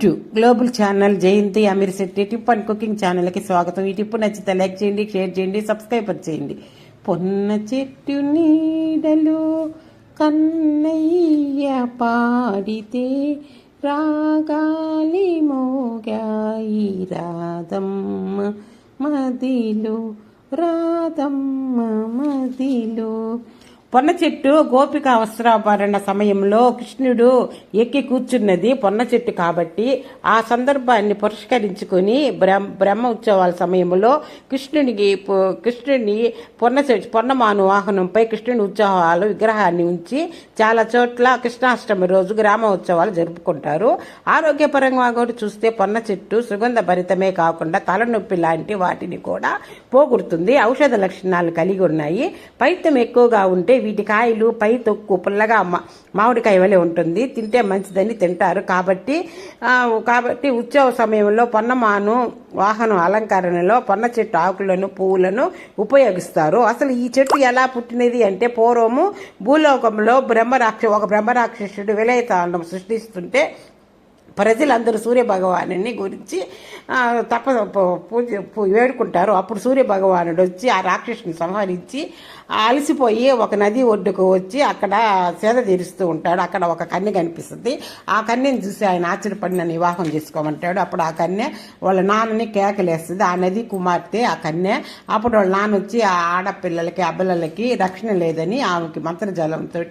Welcome to global channel Jayanti Ameer Shetty tip and cooking ఛానల్కి స్వాగతం. ఈ టిప్ నచ్చితే లైక్ చేయండి, షేర్ చేయండి, సబ్స్క్రైబర్ చేయండి. పొన్న చెట్టు నీడలు కన్నయ్య పాడితే రాగాలి మోగాయి రాధమ్మ మదిలో, రాధమ్మ మదిలో. పొన్న చెట్టు గోపిక వస్త్రాభరణ సమయంలో కృష్ణుడు ఎక్కి కూర్చున్నది పొన్న చెట్టు కాబట్టి ఆ సందర్భాన్ని పురస్కరించుకుని బ్రహ్మ ఉత్సవాల సమయంలో కృష్ణుని పొన్నమాను వాహనంపై కృష్ణుని ఉత్సవాలు విగ్రహాన్ని ఉంచి చాలా చోట్ల కృష్ణాష్టమి రోజు గ్రామ ఉత్సవాలు జరుపుకుంటారు. ఆరోగ్యపరంగా కూడా చూస్తే పొన్న చెట్టు సుగంధ భరితమే కాకుండా తలనొప్పి లాంటి వాటిని కూడా పోగొడుతుంది. ఔషధ లక్షణాలు కలిగి ఉన్నాయి. పైత్యం ఎక్కువగా ఉంటే వీటి కాయలు పై తొక్కు పుల్లగా మామిడికాయ వలె ఉంటుంది, తింటే మంచిదని తింటారు. కాబట్టి ఉత్సవ సమయంలో పొన్నమాను వాహనం అలంకరణలో పొన్న చెట్టు ఆకులను పువ్వులను ఉపయోగిస్తారు. అసలు ఈ చెట్టు ఎలా పుట్టినది అంటే పూర్వము భూలోకంలో ఒక బ్రహ్మరాక్షసుడు విలయతాండం సృష్టిస్తుంటే ప్రజలందరూ సూర్యభగవాను గురించి వేడుకుంటారు. అప్పుడు సూర్యభగవానుడు వచ్చి ఆ రాక్షసుని సంహరించి అలసిపోయి ఒక నది ఒడ్డుకు వచ్చి అక్కడ సేద తీరుస్తూ ఉంటాడు. అక్కడ ఒక కన్య కనిపిస్తుంది. ఆ కన్యని చూసి ఆయన ఆశ్చర్యపడి నన్ను వివాహం చేసుకోమంటాడు. అప్పుడు ఆ కన్య వాళ్ళ నాన్నని కేకలేస్తుంది. ఆ నది కుమార్తె ఆ కన్య. అప్పుడు వాళ్ళ నాన్న వచ్చి ఆ ఆడపిల్లలకి అబ్బలకి రక్షణ లేదని ఆమెకి మంత్రజలంతో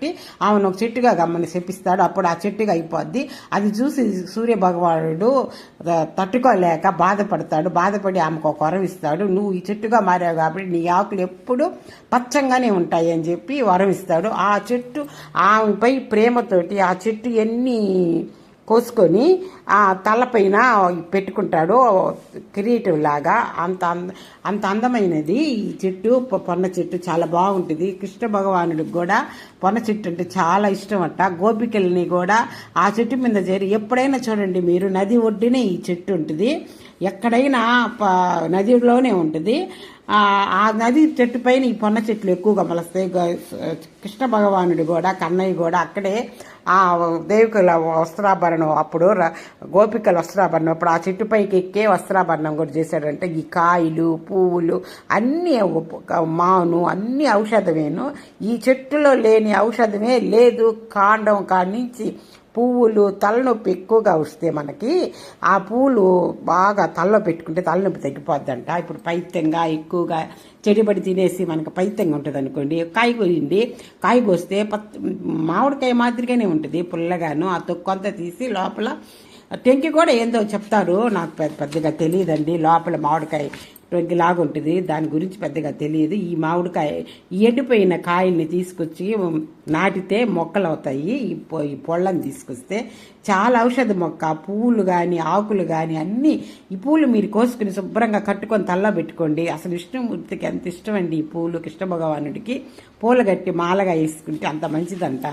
ఆమెను ఒక చెట్టుగా గమ్మని శపిస్తాడు. అప్పుడు ఆ చెట్టుగా అయిపోద్ది. అది చూసి సూర్య భగవానుడు తట్టుకోలేక బాధపడి ఆమెకు ఒక వరం ఇస్తాడు. నువ్వు ఈ చెట్టుగా మారావు కాబట్టి నీ ఆకులు ఎప్పుడు పచ్చంగానే ఉంటాయి అని చెప్పి వరం ఇస్తాడు. ఆ చెట్టు ఆమెపై ప్రేమతోటి ఆ చెట్టు ఎన్ని కోసుకొని ఆ తలపైన పెట్టుకుంటాడు కిరీటం లాగా. అంత అందమైనది ఈ చెట్టు. పొన్న చెట్టు చాలా బాగుంటుంది. కృష్ణ భగవానుడికి కూడా పొన్న చెట్టు అంటే చాలా ఇష్టం అంట. గోపికల్ని కూడా ఆ చెట్టు మీద చేరి ఎప్పుడైనా చూడండి మీరు, నది ఒడ్డునే ఈ చెట్టు ఉంటుంది. ఎక్కడైనా నదిలోనే ఉంటుంది. ఆ నది చెట్టు పైన ఈ పొన్న చెట్లు ఎక్కువగా మలుస్తాయి. కృష్ణ భగవానుడు కూడా కన్నయ్య కూడా అక్కడే ఆ దేవికల వస్త్రాభరణం అప్పుడు గోపికల వస్త్రాభరణం అప్పుడు ఆ చెట్టుపైకి ఎక్కే వస్త్రాభరణం కూడా చేశాడంటే ఈ కాయలు పువ్వులు అన్నీ మాను అన్ని ఔషధమేను. ఈ చెట్టులో లేని ఔషధమే లేదు. కాండం కాడి నుంచి పువ్వులు తలనొప్పి ఎక్కువగా వస్తే మనకి ఆ పువ్వులు బాగా తలలో పెట్టుకుంటే తలనొప్పి తగ్గిపోద్దంట. ఇప్పుడు పైత్యంగా ఎక్కువగా చెడిబడి తినేసి మనకు పైత్యంగా ఉంటుంది అనుకోండి, కాయ కోస్తే మామిడికాయ మాదిరిగానే ఉంటుంది పుల్లగాను. ఆ తొక్కంతా తీసి లోపల టెంకి కూడా ఏందో చెప్తారు, నాకు పెద్దగా తెలియదండి. లోపల మామిడికాయ లాగా ఉంటుంది, దాని గురించి పెద్దగా తెలియదు. ఈ మామిడికాయ ఎండిపోయిన కాయల్ని తీసుకొచ్చి నాటితే మొక్కలు అవుతాయి. ఈ పొళ్ళని తీసుకొస్తే చాలా ఔషధ మొక్క. పువ్వులు కానీ ఆకులు కానీ అన్నీ ఈ పూలు మీరు కోసుకుని శుభ్రంగా కట్టుకొని తల్లో పెట్టుకోండి. అసలు విష్ణుమూర్తికి ఎంత ఇష్టం అండి ఈ పూలు. కృష్ణ భగవానుడికి పూలు కట్టి మాలగా వేసుకుంటే అంత మంచిదంట.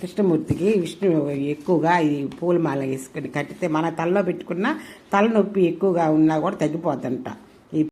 కృష్ణమూర్తికి విష్ణు ఎక్కువగా ఈ పూల మాల వేసుకుని కట్టితే మన తల్లో పెట్టుకున్న తలనొప్పి ఎక్కువగా ఉన్నా కూడా తగ్గిపోద్దంట.